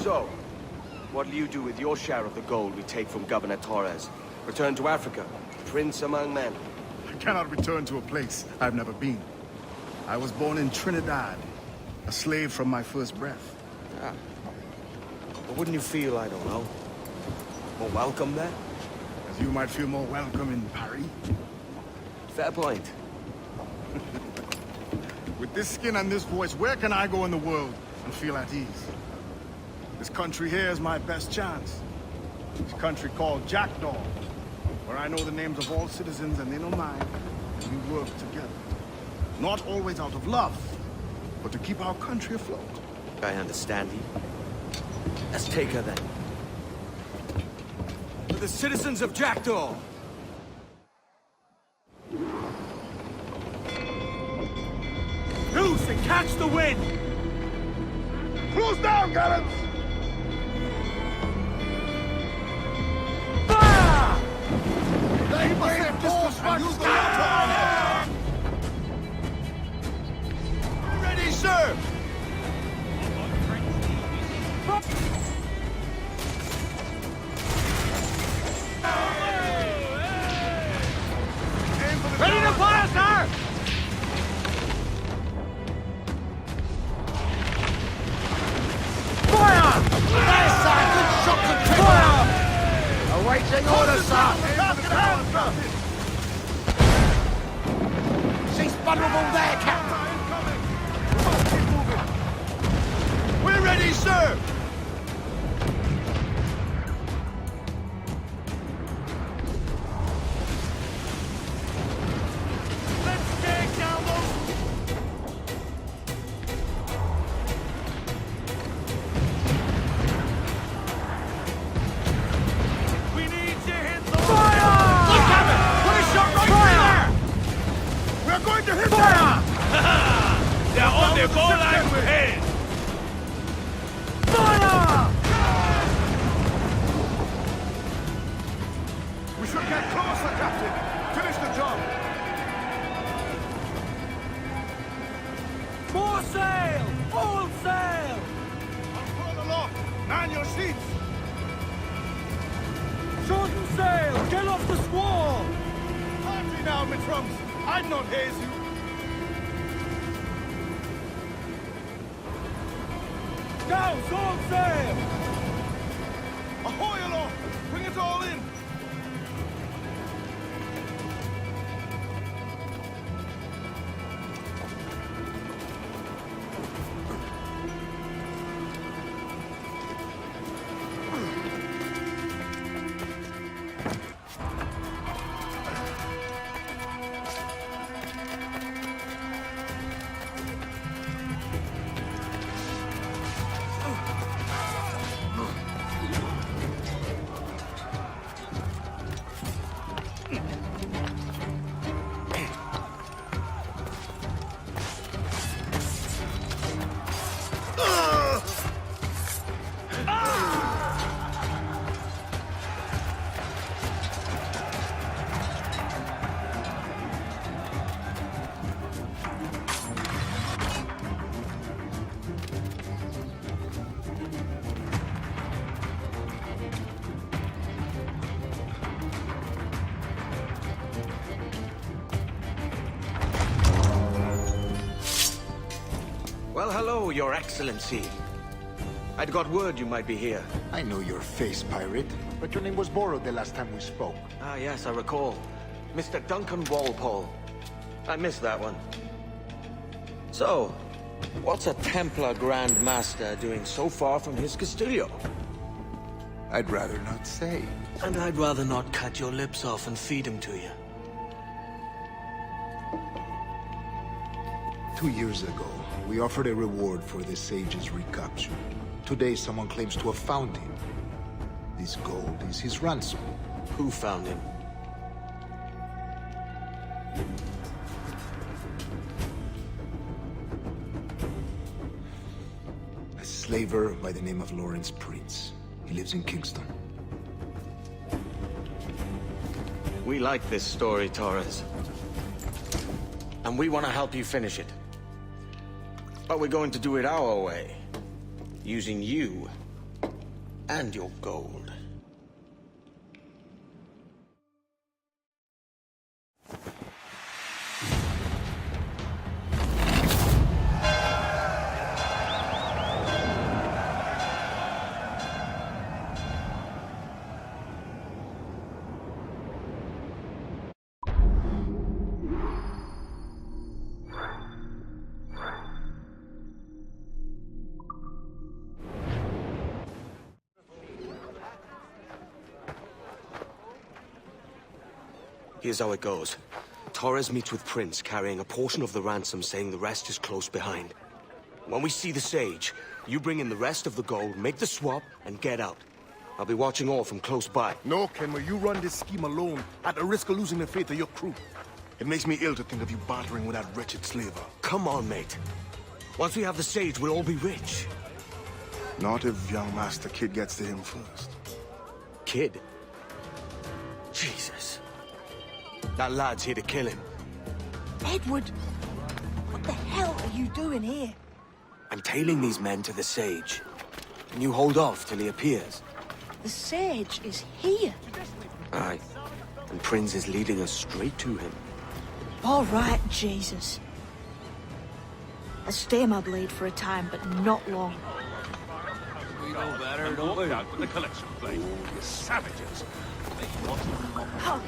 So, what'll you do with your share of the gold we take from Governor Torres? Return to Africa, prince among men? I cannot return to a place I've never been. I was born in Trinidad, a slave from my first breath. Ah. But wouldn't you feel, I don't know, more welcome there? As you might feel more welcome in Paris. Fair point. With this skin and this voice, where can I go in the world and feel at ease? This country here is my best chance. This country called Jackdaw, where I know the names of all citizens and they know mine, and we work together. Not always out of love, but to keep our country afloat. I understand you. Let's take her then. For the citizens of Jackdaw! Loose and catch the wind! Close down, gallants! Fire! They must force and use the water! Ready, sir! Ready to fire, sir! Fire! There, sir! Good shot, good fire! Awaiting orders, sir! She's vulnerable there, Captain! We're ready, sir! I'd not haze you. Now, sword sail! Ahoy aloft! Bring it all in! Well, hello, Your Excellency. I'd got word you might be here. I know your face, pirate, but your name was borrowed the last time we spoke. Ah, yes, I recall. Mr. Duncan Walpole. I missed that one. So, what's a Templar Grand Master doing so far from his Castillo? I'd rather not say. And I'd rather not cut your lips off and feed him to you. 2 years ago, we offered a reward for the sage's recapture. Today, someone claims to have found him. This gold is his ransom. Who found him? A slaver by the name of Lawrence Prince. He lives in Kingston. We like this story, Torres. And we want to help you finish it. But we're going to do it our way. Using you And your gold. Here's how it goes. Torres meets with Prince, carrying a portion of the ransom, saying the rest is close behind. When we see the Sage, you bring in the rest of the gold, make the swap, and get out. I'll be watching all from close by. No, Kenway, you run this scheme alone, at the risk of losing the faith of your crew. It makes me ill to think of you bartering with that wretched slaver. Come on, mate. Once we have the Sage, we'll all be rich. Not if young Master Kid gets to him first. Kid? Jesus. That lad's here to kill him. Edward! What the hell are you doing here? I'm tailing these men to the Sage. And you hold off till he appears. The Sage is here. Aye. And Prince is leading us straight to him. All right, Jesus. I'll stay my blade for a time, but not long. We know better, don't we? Out with the collection plate. You savages. Oh.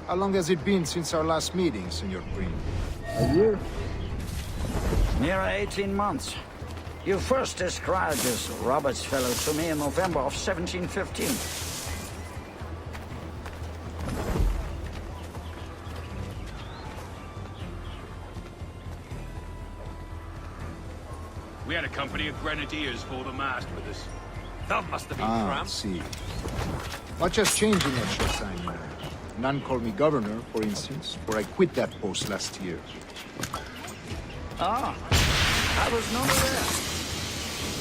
How long has it been since our last meeting, Senor Green? A year? Near 18 months. You first described this Roberts fellow to me in November of 1715. We had a company of grenadiers for the mast with us. That must have been Ah, cramped. see. Much has changed in that short time, you know. None called me governor, for instance, for I quit that post last year. Ah, I was not aware.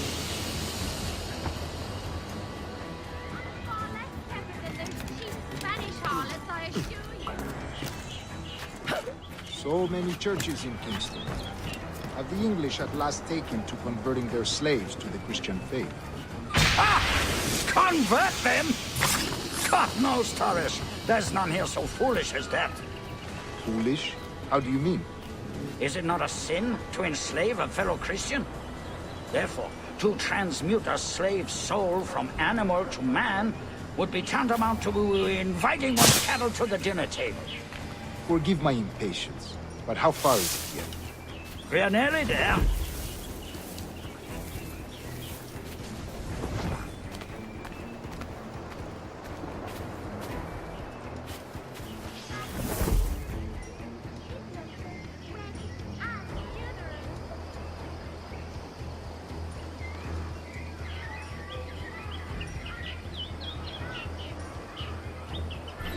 So many churches in Kingston. Have the English at last taken to converting their slaves to the Christian faith? Ah! Convert them? God knows, Torres. There's none here so foolish as that. Foolish? How do you mean? Is it not a sin to enslave a fellow Christian? Therefore, to transmute a slave's soul from animal to man would be tantamount to inviting one's cattle to the dinner table. Forgive my impatience, but how far is it yet? We are nearly there.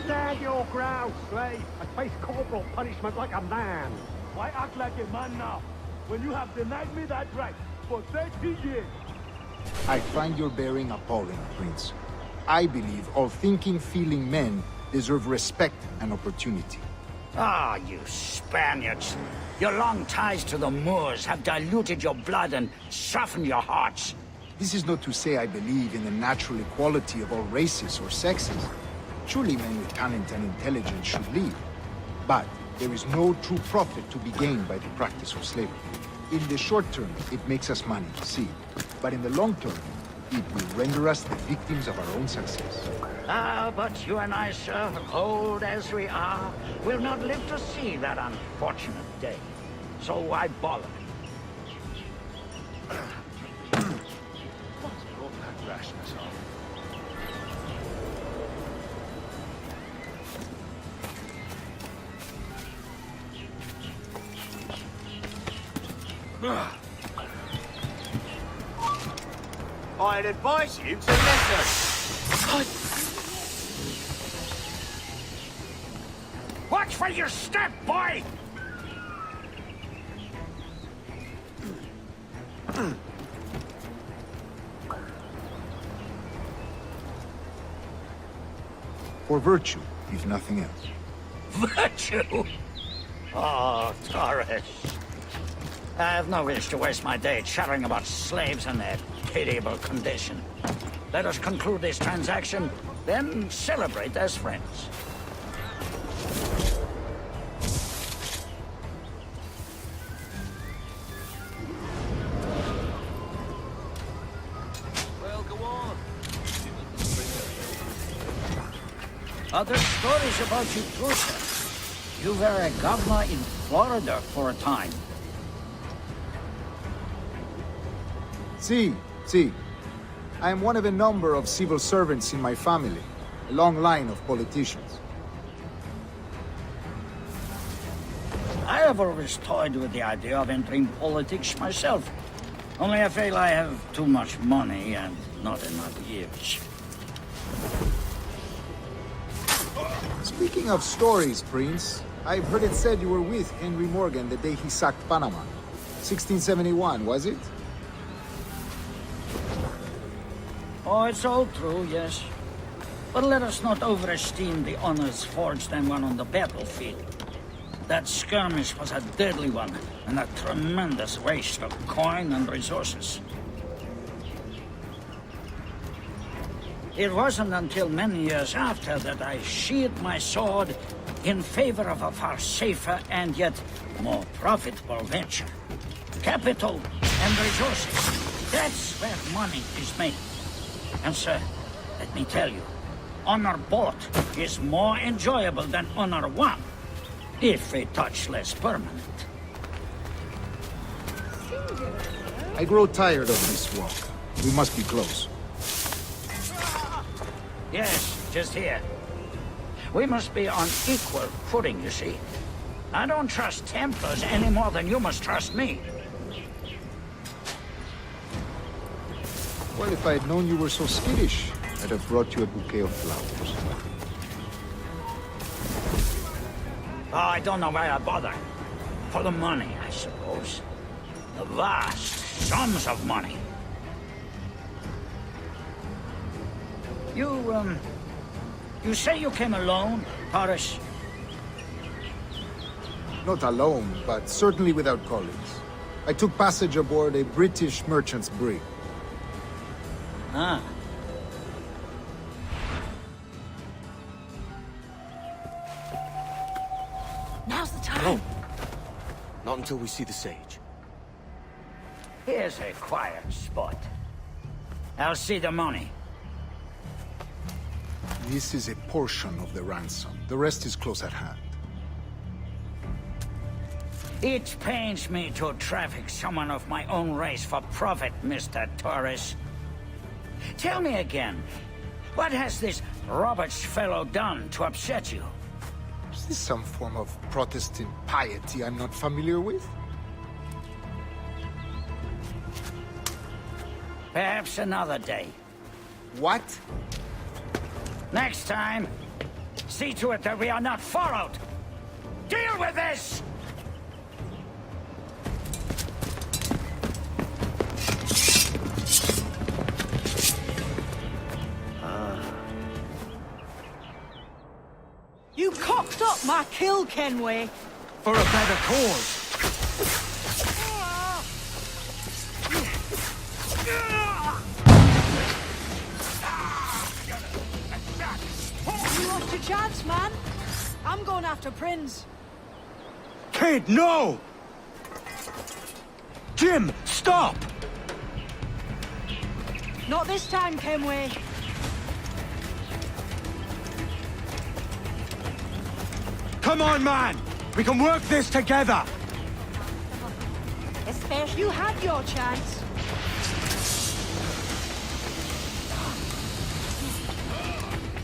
Stand your ground, slave, and face corporal punishment like a man. Why act like a man now, when you have denied me that right for 30 years? I find your bearing appalling, Prince. I believe all thinking, feeling men deserve respect and opportunity. Ah, you Spaniards. Your long ties to the Moors have diluted your blood and softened your hearts. This is not to say I believe in the natural equality of all races or sexes. Surely men with talent and intelligence should lead. But there is no true profit to be gained by the practice of slavery. In the short term, it makes us money, see. But in the long term, it will render us the victims of our own success. Ah, but you and I, sir, old as we are, will not live to see that unfortunate day. So why bother? What's brought that rashness on? I'd advise you to listen. Watch where you step, boy! For virtue, if nothing else. Virtue? Oh, Torres. I have no wish to waste my day chattering about slaves and their pitiable condition. Let us conclude this transaction, then celebrate as friends. Well, go on. Other stories about you, Trusa. You were a governor in Florida for a time. See. I am one of a number of civil servants in my family. A long line of politicians. I have always toyed with the idea of entering politics myself. Only I feel I have too much money and not enough years. Speaking of stories, Prince, I've heard it said you were with Henry Morgan the day he sacked Panama. 1671, was it? Oh, it's all true, yes. But let us not overesteem the honors forged and won on the battlefield. That skirmish was a deadly one, and a tremendous waste of coin and resources. It wasn't until many years after that I sheathed my sword in favor of a far safer and yet more profitable venture. Capital and resources. That's where money is made. And sir, let me tell you, honor bought is more enjoyable than honor won, if a touch less permanent. I grow tired of this walk. We must be close. Yes, just here. We must be on equal footing, you see. I don't trust Templars any more than you must trust me. Well, if I had known you were so skittish, I'd have brought you a bouquet of flowers. Oh, I don't know why I bother. For the money, I suppose. The vast sums of money. You say you came alone, Torres? Not alone, but certainly without colleagues. I took passage aboard a British merchant's brig. Ah. Now's the time. No. Not until we see the sage. Here's a quiet spot. I'll see the money. This is a portion of the ransom. The rest is close at hand. It pains me to traffic someone of my own race for profit, Mr. Torres. Tell me again, what has this Roberts fellow done to upset you? Is this some form of Protestant piety I'm not familiar with? Perhaps another day. What? Next time, see to it that we are not followed. Deal with this! You cocked up my kill, Kenway. For a better cause. You lost your chance, man. I'm going after Prince. Kid, no! Jim, stop! Not this time, Kenway. Come on, man! We can work this together! Especially you had your chance.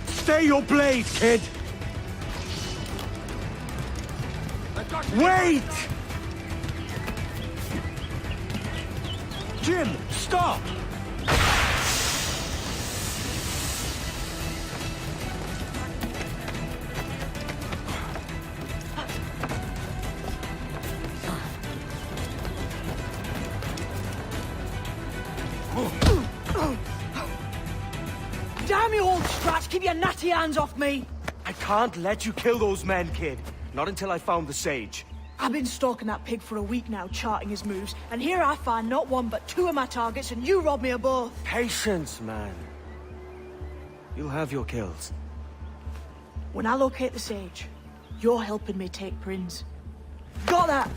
Stay your blade, kid! Wait! Jim, stop! Keep your natty hands off me! I can't let you kill those men, kid. Not until I found the sage. I've been stalking that pig for a week now, charting his moves, and here I find not one but two of my targets, and you rob me of both. Patience, man. You'll have your kills. When I locate the sage, you're helping me take Prince. Got that?